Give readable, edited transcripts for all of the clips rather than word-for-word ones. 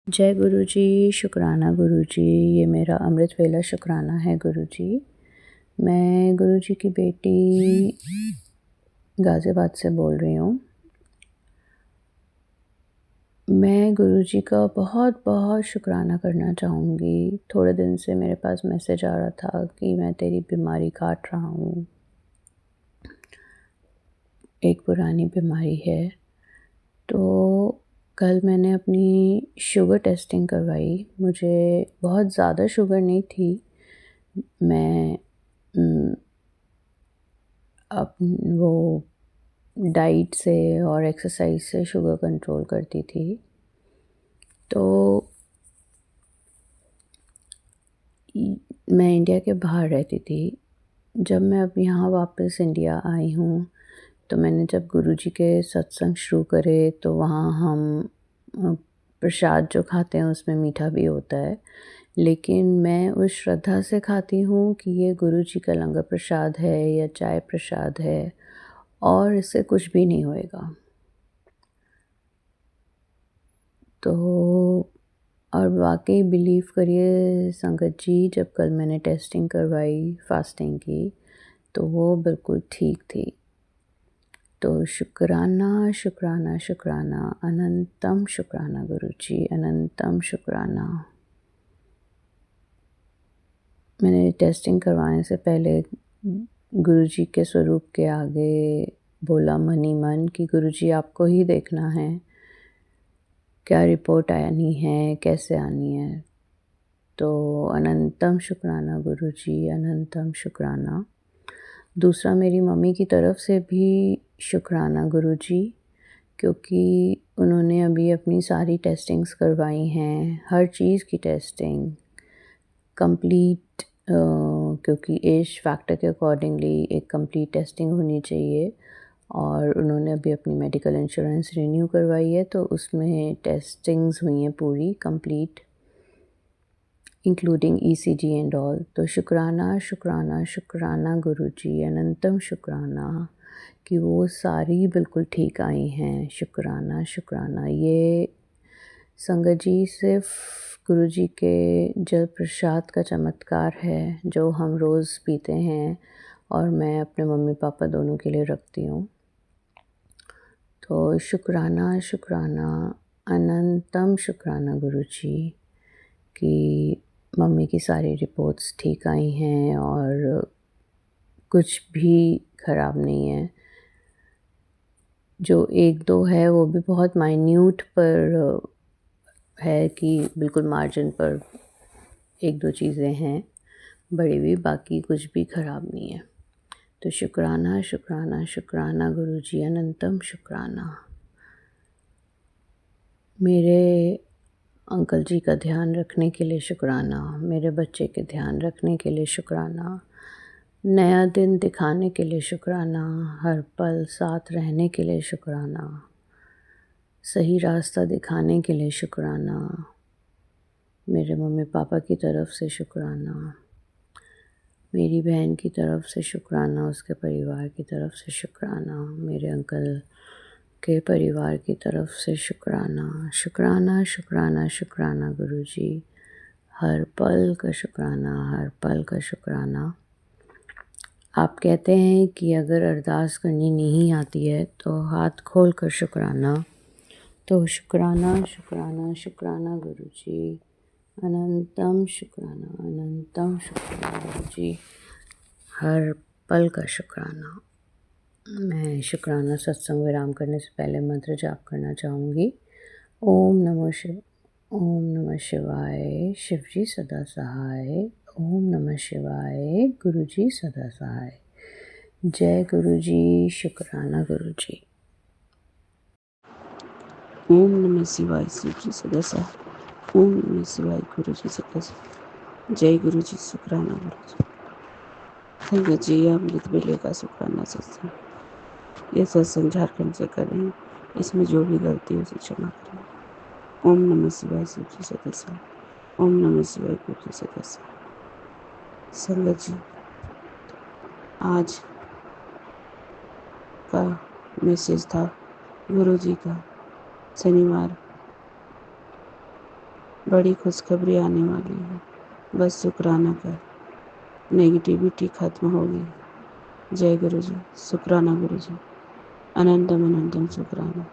जय गुरु जी, शुक्राना गुरु जी। ये मेरा अमृत वेला शुक्राना है गुरु जी। मैं गुरु जी की बेटी गाज़ियाबाद से बोल रही हूँ। मैं गुरु जी का बहुत बहुत शुक्राना करना चाहूँगी। थोड़े दिन से मेरे पास मैसेज आ रहा था कि मैं तेरी बीमारी काट रहा हूँ। एक पुरानी बीमारी है। तो कल मैंने अपनी शुगर टेस्टिंग करवाई। मुझे बहुत ज़्यादा शुगर नहीं थी। मैं वो डाइट से और एक्सरसाइज से शुगर कंट्रोल करती थी। तो मैं इंडिया के बाहर रहती थी। जब मैं अब यहाँ वापस इंडिया आई हूँ तो मैंने जब गुरुजी के सत्संग शुरू करे तो वहाँ हम प्रसाद जो खाते हैं उसमें मीठा भी होता है, लेकिन मैं उस श्रद्धा से खाती हूँ कि ये गुरुजी का लंगर प्रसाद है या चाय प्रसाद है और इससे कुछ भी नहीं होएगा। तो और वाक़ई बिलीव करिए संगत जी, जब कल मैंने टेस्टिंग करवाई फ़ास्टिंग की तो वो बिल्कुल ठीक थी। तो शुक्राना, शुक्राना, शुक्राना, अनंतम शुक्राना गुरुजी, अनंतम शुक्राना। मैंने टेस्टिंग करवाने से पहले गुरुजी के स्वरूप के आगे बोला मन ही मन कि गुरुजी आपको ही देखना है, क्या रिपोर्ट आनी है, कैसे आनी है। तो अनंतम शुक्राना गुरुजी, अनंतम शुक्राना। दूसरा मेरी मम्मी की तरफ से भी शुक्राना गुरुजी, क्योंकि उन्होंने अभी अपनी सारी टेस्टिंग्स करवाई हैं, हर चीज़ की टेस्टिंग कंप्लीट, क्योंकि एज फैक्टर के अकॉर्डिंगली एक कंप्लीट टेस्टिंग होनी चाहिए। और उन्होंने अभी अपनी मेडिकल इंश्योरेंस रिन्यू करवाई है तो उसमें टेस्टिंग्स हुई हैं पूरी complete, including ECG and all. तो शुक्राना, शुक्राना, शुक्राना गुरुजी, अनंतम शुक्राना कि वो सारी बिल्कुल ठीक आई हैं। शुक्राना, शुक्राना। ये संगत जी सिर्फ गुरुजी के जल प्रसाद का चमत्कार है जो हम रोज़ पीते हैं और मैं अपने मम्मी पापा दोनों के लिए रखती हूँ। तो शुक्राना, शुक्राना, अनंतम शुक्राना गुरुजी कि मम्मी की सारी रिपोर्ट्स ठीक आई हैं और कुछ भी ख़राब नहीं है। जो 1-2 है वो भी बहुत माइन्यूट पर है कि बिल्कुल मार्जिन पर 1-2 चीज़ें हैं बड़ी हुई, बाकी कुछ भी ख़राब नहीं है। तो शुक्राना, शुक्राना, शुक्राना गुरुजी, अनंतम शुक्राना। मेरे अंकल जी का ध्यान रखने के लिए शुक्राना, मेरे बच्चे के ध्यान रखने के लिए शुक्राना, नया दिन दिखाने के लिए शुक्राना, हर पल साथ रहने के लिए शुक्राना, सही रास्ता दिखाने के लिए शुक्राना, मेरे मम्मी पापा की तरफ से शुक्राना, मेरी बहन की तरफ से शुक्राना, उसके परिवार की तरफ से शुक्राना, मेरे अंकल के परिवार की तरफ से शुक्राना, शुक्राना, शुक्राना, शुक्राना गुरुजी, हर पल का शुक्राना, हर पल का शुक्राना। आप कहते हैं कि अगर अरदास करनी नहीं आती है तो हाथ खोल कर शुक्राना। तो शुक्राना, शुक्राना, शुक्राना गुरुजी, अनंतम शुक्राना, अनंतम शुक्राना गुरुजी, हर पल का शुक्राना। मैं शुक्राना सत्संग विराम करने से पहले मंत्र जाप करना चाहूँगी। ओम नमः शिव, ओम नमः शिवाय, शिवजी सदा सहाय। ओम नमः शिवाय, गुरुजी सदा सहाय। जय गुरुजी, शुक्राना गुरुजी। ओम नमः शिवाय, शिवजी सदा सहाय। ओम नमः शिवाय, गुरुजी सदा सहाय। जय गुरुजी, शुक्राना गुरुजी। संगत जी, अमृत वेले का शुक्राना सत्संग। ये सत्संग झारखंड से कर रहे हैं, इसमें जो भी गलती है उसे क्षमा करें। ओम नमः शिवाय, शिवजी सदा सहाय। ओम नमः शिवाय, गुरुजी सदा सहाय। संगत जी, आज का मैसेज था गुरुजी का शनिवार बड़ी खुशखबरी आने वाली है, बस शुक्राना कर, नेगेटिविटी खत्म होगी। जय गुरु जी, शुक्राना गुरु जी, अनंतम अनंतम शुक्राना।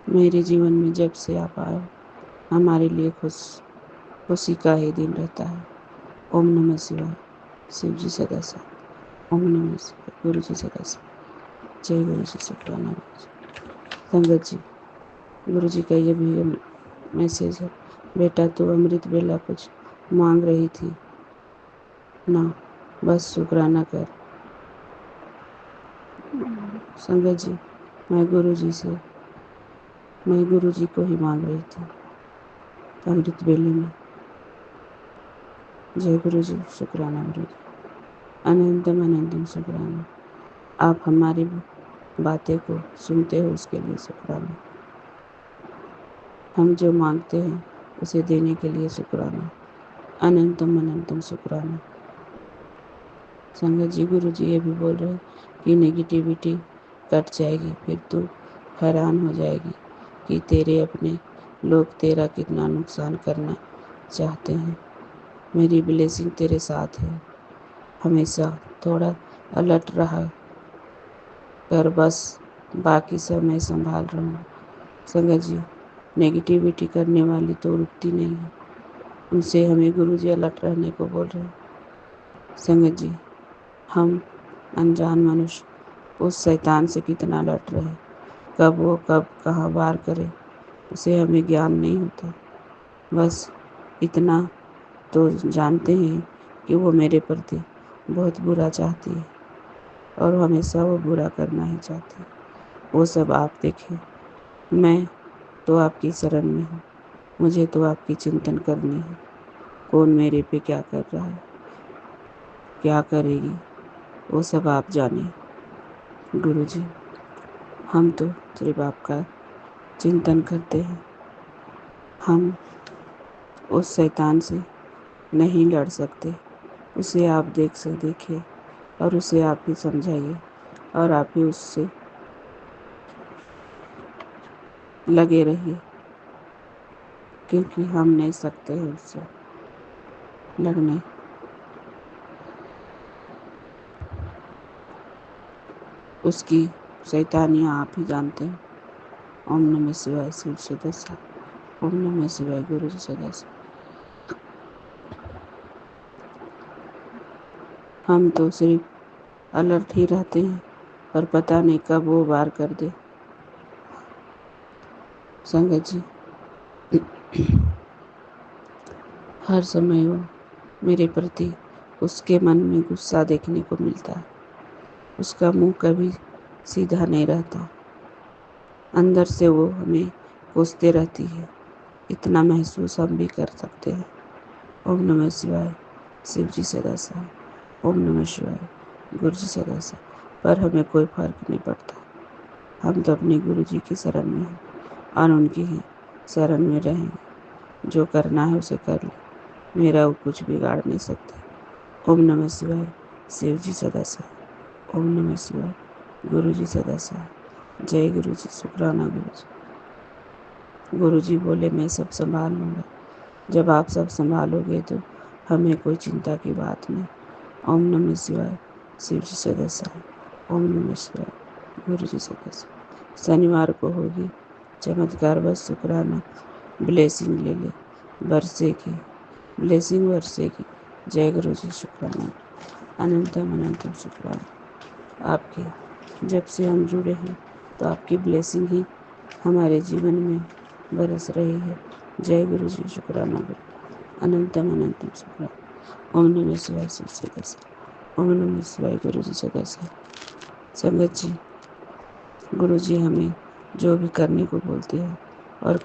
मेरे जीवन में जब से आप आए हमारे लिए खुशी का ही दिन रहता है। ओम नमः शिवाय, शिव जी सदा साथ। ओम नमः शिवाय, गुरु जी सदा साथ। जय गुरु जी, शुक्राना गुरु जी। संगत जी, गुरु जी का ये भी मैसेज है, बेटा तू अमृत बेला कुछ मांग रही थी ना, बस शुक्राना कर। संगत जी, मैं गुरु जी को ही मांग रही थी अमृत बेले में। जय गुरु जी, शुक्राना गुरु जी, अनंतम अनंतम शुक्राना। आप हमारी बातें को सुनते हो उसके लिए शुक्राना। हम जो मांगते हैं उसे देने के लिए शुक्राना, अनंतम अनंतम शुक्राना। संगत जी, गुरु जी ये भी बोल रहे हैं कि नेगेटिविटी कट जाएगी, फिर तू हैरान हो जाएगी कि तेरे अपने लोग तेरा कितना नुकसान करना चाहते हैं। मेरी ब्लेसिंग तेरे साथ है, हमेशा थोड़ा अलर्ट रहा कर, बस बाकी सब मैं संभाल रहा हूँ। संगत जी, नेगेटिविटी करने वाली तो रुकती नहीं है, उनसे हमें गुरु जी अलर्ट रहने को बोल रहे हैं। संगत जी, हम अनजान मनुष्य उस शैतान से कितना लड़ रहे, कब कहाँ वार करे उसे हमें ज्ञान नहीं होता। बस इतना तो जानते हैं कि वो मेरे प्रति बहुत बुरा चाहती है और हमेशा वो बुरा करना ही चाहती है। वो सब आप देखें, मैं तो आपकी शरण में हूँ, मुझे तो आपकी चिंतन करनी है। कौन मेरे पे क्या कर रहा है, क्या करेगी, वो सब आप जाने। गुरु जी, हम तो सिर्फ आपका चिंतन करते हैं, हम उस शैतान से नहीं लड़ सकते। उसे आप देखिए और उसे आप ही समझाइए और आप ही उससे लगे रहिए, क्योंकि हम नहीं सकते हैं उससे लड़ने। उसकी शैतानियाँ आप ही जानते हैं। ओम नमः शिवाय, शिव सदस्य। ओम नमः शिवाय, गुरु जी सदस्य। हम तो सिर्फ अलर्ट ही रहते हैं, पर पता नहीं कब वो वार कर दे। संगत जी, हर समय वो मेरे प्रति उसके मन में गुस्सा देखने को मिलता है। उसका मुंह कभी सीधा नहीं रहता, अंदर से वो हमें कोसते रहती है। इतना महसूस हम भी कर सकते हैं। ओम नमः शिवाय, शिव जी सदा साथ। ओम नमः शिवाय, गुरु जी सदा साथ। पर हमें कोई फर्क नहीं पड़ता, हम तो अपने गुरु जी की शरण में हैं और उनकी ही शरण में रहेंगे। जो करना है उसे कर ले, मेरा वो कुछ बिगाड़ नहीं सकते। ओम नमः शिवाय, शिव जी सदा साथ। ओम नमः शिवाय, गुरु जी सदा साथ। जय गुरु जी, शुक्राना गुरु जी। गुरु जी बोले मैं सब संभाल लूँगा। जब आप सब संभालोगे तो हमें कोई चिंता की बात नहीं। ओम नमः शिवाय, शिव जी सदा साथ। ओम नमः शिवाय, गुरु जी सदा साथ। शनिवार को होगी चमत्कार, बस शुक्राना ब्लेसिंग ले ले, बरसेगी ब्लेसिंग बरसेगी। जय गुरु जी, शुक्राना, अनंतम अनंतम शुक्राना। आपके जब से हम जुड़े हैं तो आपकी ब्लेसिंग ही हमारे जीवन में बरस रही है। जय गुरु जी, शुक्राना गुरु, अनंतम अनंतम शुक्राना। ओम नमः शिवाय, शिव सदस्य। ओम नमः शिवाय, गुरु जी सदस्य। संगत जी, गुरु जी हमें जो भी करने को बोलते हैं और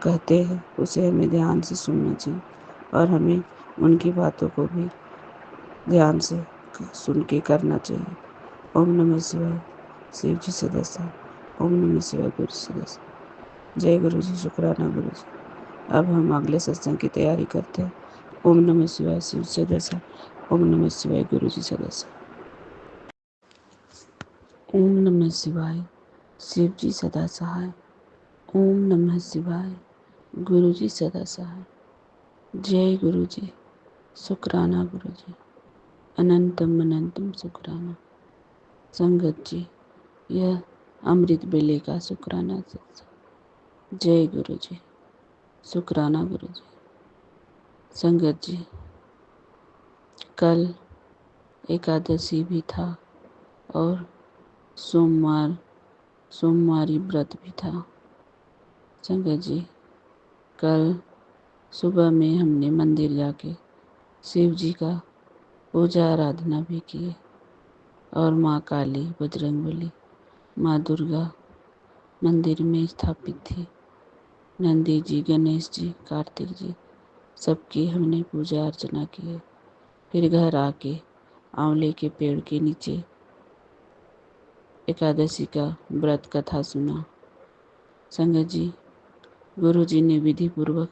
कहते हैं उसे हमें ध्यान से सुनना चाहिए और हमें उनकी बातों को भी ध्यान से सुन के करना चाहिए। ओम नमः शिवाय, शिव जी सदस्य। ओम नमः शिवाय, गुरु सदस्य। जय गुरु जी, शुक्राना गुरु जी। अब हम अगले सत्संग की तैयारी करते हैं। ओम नमः शिवाय, शिव सदस्य। ओम नमः शिवाय, गुरु जी सदस्य। ओम नमः शिवाय, शिव जी सदा सहाय। ओम नमः शिवाय। गुरु जी सदा सहाय। जय गुरु जी। शुक्राना गुरु जी। अनंतम अनंतम शुक्राना। संगत जी, यह अमृत बेले का शुक्राना सत्संग। जय गुरु जी। शुक्राना गुरु जी। संगत जी, कल एकादशी भी था और सोमवारी व्रत भी था। संगत जी, कल सुबह में हमने मंदिर जाके शिव जी का पूजा आराधना भी किए और माँ काली, बजरंगबली, माँ दुर्गा मंदिर में स्थापित थी। नंदी जी, गणेश जी, कार्तिक जी, सबकी हमने पूजा अर्चना की। फिर घर आके आंवले के पेड़ के नीचे एकादशी का व्रत कथा सुना। संगत जी, गुरु जी ने विधि पूर्वक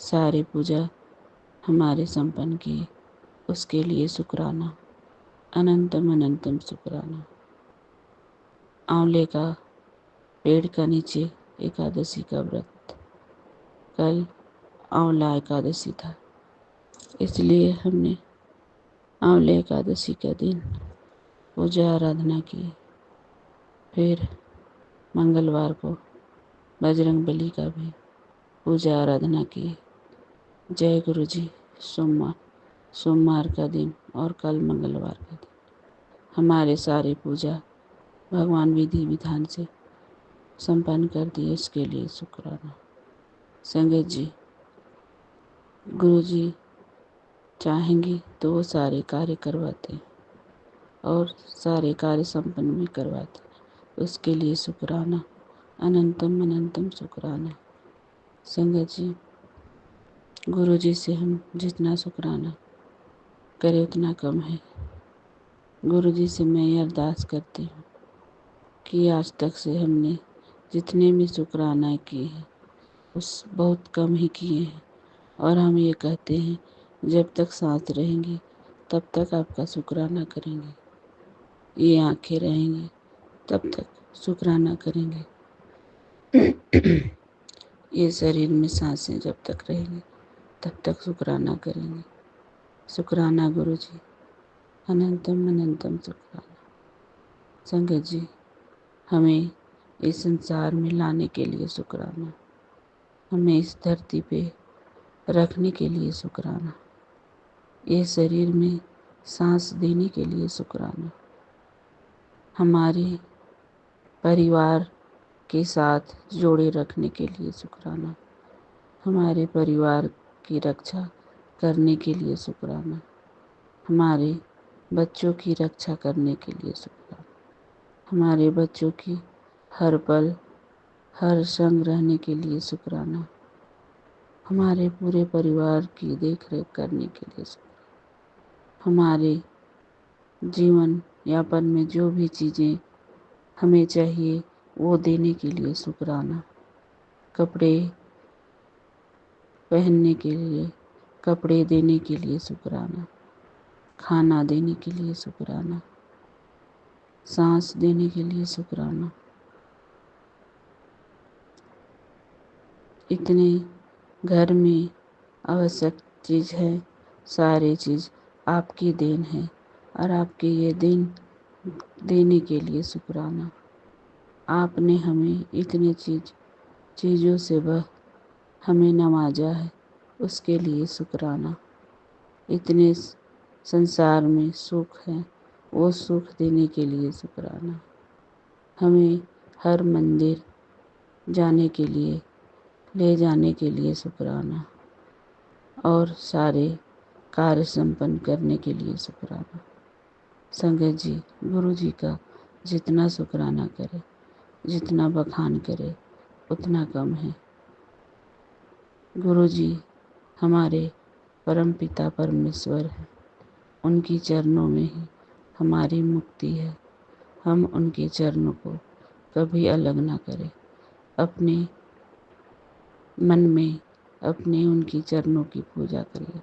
सारे पूजा हमारे संपन्न किए, उसके लिए शुक्राना, अनंतम अनंतम शुक्राना। आंवले का पेड़ का नीचे एकादशी का व्रत। कल आंवला एकादशी था, इसलिए हमने आंवले एकादशी का दिन पूजा आराधना की। फिर मंगलवार को बजरंगबली का भी पूजा आराधना की। जय गुरु जी। सोमवार का दिन और कल मंगलवार का दिन हमारे सारे पूजा भगवान विधि विधान से संपन्न कर दिए, इसके लिए शुक्राना। संगत जी, गुरु जी चाहेंगे तो वो सारे कार्य करवाते हैं और सारे कार्य संपन्न भी करवाते हैं, उसके लिए शुक्राना, अनंतम अनंतम शुक्राना। संगत जी, गुरु जी से हम जितना शुक्राना करें उतना कम है। गुरु जी से मैं ये अरदास करती हूँ कि आज तक से हमने जितने भी शुक्राना किए हैं उस बहुत कम ही किए हैं, और हम ये कहते हैं जब तक सांस रहेंगी तब तक आपका शुक्राना करेंगे, ये आंखें रहेंगी तब तक शुक्राना करेंगे, ये शरीर में सांसें जब तक रहेंगी तब तक शुक्राना करेंगे। शुक्राना गुरु जी, अनंतम अनंतम शुक्राना। संगत जी, हमें इस संसार में लाने के लिए शुक्राना, हमें इस धरती पे रखने के लिए शुक्राना, ये शरीर में सांस देने के लिए शुक्राना, हमारे परिवार के साथ जोड़े रखने के लिए शुक्राना, हमारे परिवार की रक्षा करने के लिए शुक्राना, हमारे बच्चों की रक्षा करने के लिए शुक्राना, हमारे बच्चों की हर पल हर संग रहने के लिए शुक्राना, हमारे पूरे परिवार की देख रेख करने के लिए शुक्राना, हमारे जीवन यापन में जो भी चीज़ें हमें चाहिए वो देने के लिए शुक्राना, कपड़े पहनने के लिए, कपड़े देने के लिए शुक्राना, खाना देने के लिए शुक्राना, सांस देने के लिए शुक्राना। इतने घर में आवश्यक चीज़ है, सारी चीज़ आपकी देन है और आपके ये देन देने के लिए शुक्राना। आपने हमें इतने चीज़ों से वह हमें नवाजा है, उसके लिए शुक्राना। इतने संसार में सुख है, वो सुख देने के लिए शुक्राना। हमें हर मंदिर जाने के लिए, ले जाने के लिए शुक्राना और सारे कार्य संपन्न करने के लिए शुक्राना। संगत जी, गुरु जी का जितना शुक्राना करे, जितना बखान करे उतना कम है। गुरु जी हमारे परम पिता परमेश्वर हैं, उनकी चरणों में ही हमारी मुक्ति है। हम उनके चरणों को कभी अलग ना करें, अपने मन में अपने उनकी चरणों की पूजा करिए।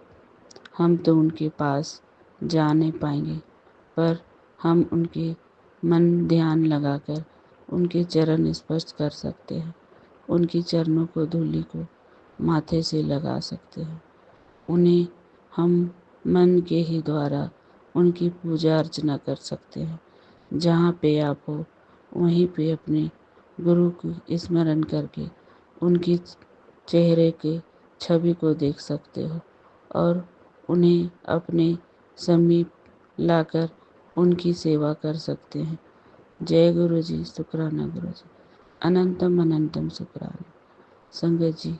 हम तो उनके पास जा नहीं पाएंगे, पर हम उनके मन ध्यान लगाकर उनके चरण स्पर्श कर सकते हैं, उनकी चरणों को, धूलि को माथे से लगा सकते हैं। उन्हें हम मन के ही द्वारा उनकी पूजा अर्चना कर सकते हैं। जहाँ पे आप हो वहीं पे अपने गुरु को स्मरण करके उनकी चेहरे के छवि को देख सकते हो और उन्हें अपने समीप लाकर उनकी सेवा कर सकते हैं। जय गुरु जी, शुक्राना गुरु जी, अनंतम अनंतम शुक्राना। संगत जी,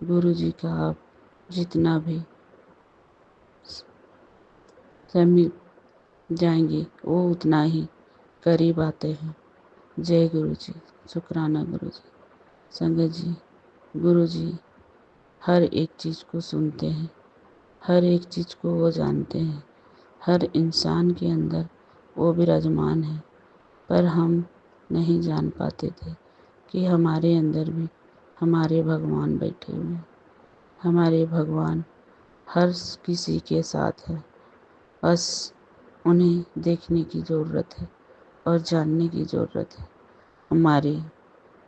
गुरु जी का आप जितना भी समीप जाएंगे वो उतना ही करीब आते हैं। जय गुरु जी, शुक्राना गुरु जी। संगत जी, गुरु जी हर एक चीज़ को सुनते हैं, हर एक चीज़ को वो जानते हैं। हर इंसान के अंदर वो विराजमान है, पर हम नहीं जान पाते थे कि हमारे अंदर भी हमारे भगवान बैठे हुए हैं। हमारे भगवान हर किसी के साथ है, बस उन्हें देखने की ज़रूरत है और जानने की ज़रूरत है। हमारे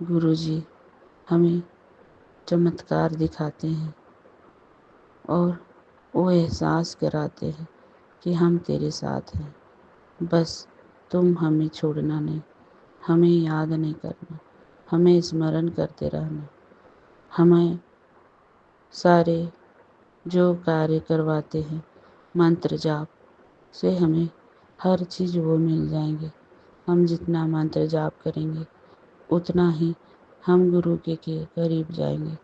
गुरुजी हमें चमत्कार दिखाते हैं और वो एहसास कराते हैं कि हम तेरे साथ हैं, बस तुम हमें छोड़ना नहीं, हमें याद नहीं करना, हमें स्मरण करते रहना। हमें सारे जो कार्य करवाते हैं मंत्र जाप से हमें हर चीज़ वो मिल जाएंगे। हम जितना मंत्र जाप करेंगे उतना ही हम गुरु के करीब जाएंगे।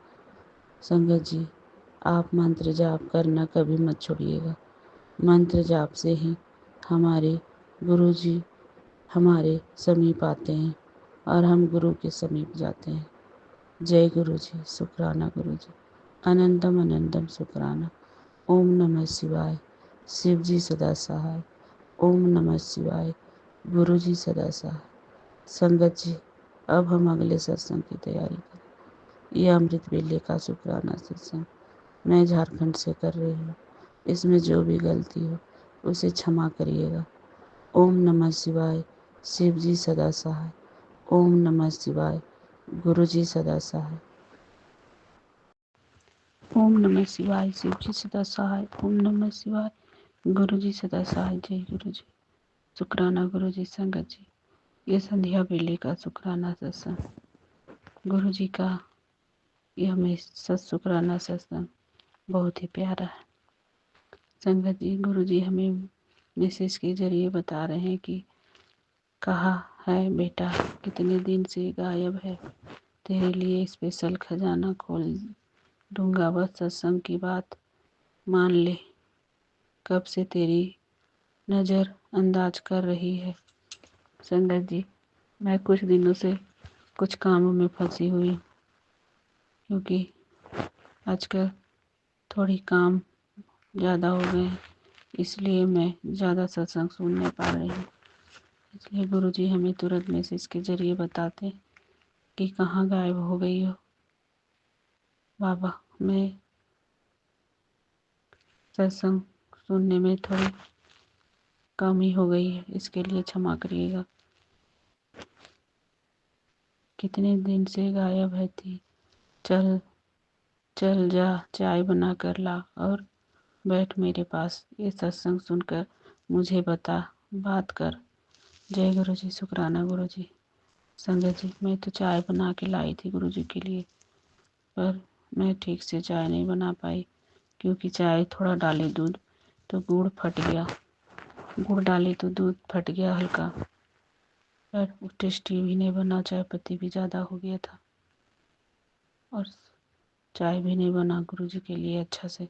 संगत जी, आप मंत्र जाप करना कभी मत छोड़िएगा। मंत्र जाप से ही हमारे गुरु जी हमारे समीप आते हैं और हम गुरु के समीप जाते हैं। जय गुरु जी, शुक्राना गुरु जी, अनंतम अनंतम शुक्राना। ओम नमः शिवाय, शिव जी सदा सहाय। ओम नमः शिवाय, गुरु जी सदा सहाय। संगत जी, अब हम अगले सत्संग की तैयारी करें। यह अमृत वेले का शुक्राना सत्संग मैं झारखंड से कर रही हूँ। इसमें जो भी गलती हो उसे क्षमा करिएगा। ओम नमः शिवाय, शिव जी सदा सहाय। ओम नमः शिवाय, गुरु जी सदा सहाय। ओम नमः शिवाय, शिव जी सदा सहाय। ओम नमः शिवाय, गुरु जी सदा सहाय। जय गुरु जी, शुक्राना गुरु जी। संगत जी, ये संध्या बेले का शुक्राना सत्संग गुरु जी का यह हमें शुक्राना सत्संग बहुत ही प्यारा है। संगत जी, गुरु जी हमें मैसेज के जरिए बता रहे हैं कि कहाँ है बेटा, कितने दिन से गायब है, तेरे लिए स्पेशल खजाना खोल दूंगा, बस सत्संग की बात मान ले। कब से तेरी नज़र अंदाज कर रही है। संगत जी, मैं कुछ दिनों से कुछ कामों में फंसी हुई हूँ, क्योंकि आजकल थोड़ी काम ज़्यादा हो गए हैं, इसलिए मैं ज़्यादा सत्संग सुन नहीं पा रही हूँ। इसलिए गुरुजी हमें तुरंत मैसेज के जरिए बताते हैं कि कहाँ गायब हो गई हो बाबा। मैं सत्संग सुनने में थोड़ी कमी हो गई है, इसके लिए क्षमा करिएगा। कितने दिन से गायब है थी, चल चल जा, चाय बना कर ला और बैठ मेरे पास, ये सत्संग सुनकर मुझे बता, बात कर। जय गुरु जी, शुक्राना गुरु जी। संगत जी, मैं तो चाय बना के लाई थी गुरु जी के लिए, पर मैं ठीक से चाय नहीं बना पाई, क्योंकि चाय थोड़ा डाले दूध तो गुड़ फट गया, गुड़ डाले तो दूध फट गया हल्का, पर वो टेस्टी भी नहीं बना, चाय पत्ती भी ज़्यादा हो गया था और चाय भी नहीं बना गुरु जी के लिए अच्छा से।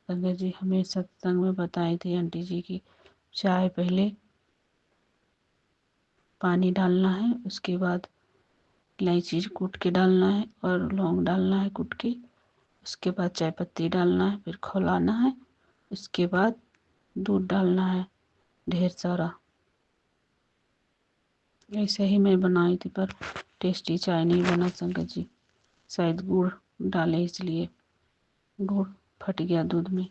संगत जी, हमें सत्संग में बताई थी आंटी जी की चाय पहले पानी डालना है, उसके बाद इलायची कूट के डालना है और लौंग डालना है कूट के, उसके बाद चाय पत्ती डालना है, फिर खौलाना है, उसके बाद दूध डालना है ढेर सारा। ऐसे ही मैं बनाई थी, पर टेस्टी चाय नहीं बना संगत जी, शायद गुड़ डाले इसलिए गुड़ फट गया दूध में।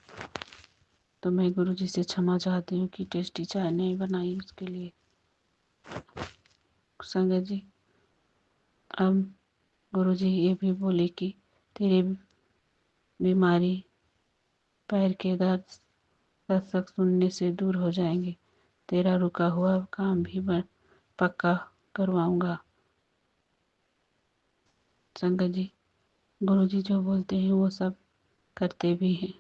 तो मैं गुरु जी से क्षमा चाहती हूँ कि टेस्टी चाय नहीं बनाई उसके लिए। संगत जी, अब गुरुजी ये भी बोले कि तेरी बीमारी, पैर के दर्द सत्संग सुनने से दूर हो जाएंगे। तेरा रुका हुआ काम भी पक्का करवाऊंगा। संगत जी, गुरुजी जो बोलते हैं वो सब करते भी हैं।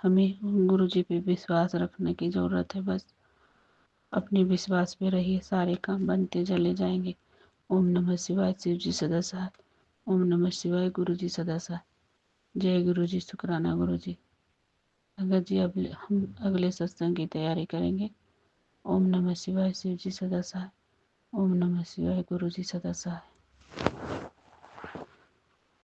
हमें गुरुजी पे विश्वास रखने की ज़रूरत है। बस अपने विश्वास पे रहिए, सारे काम बनते चले जाएंगे। ओम नमः शिवाय। शिव जी सदा साथ। ओम नमः शिवाय। गुरु जी सदा साथ। जय गुरु जी। शुक्राना गुरु जी। संगत जी, अब हम अगले सत्संग की तैयारी करेंगे। ओम नमः शिवाय। शिव जी सदा साथ। ओम नमः शिवाय। गुरु जी सदा साथ।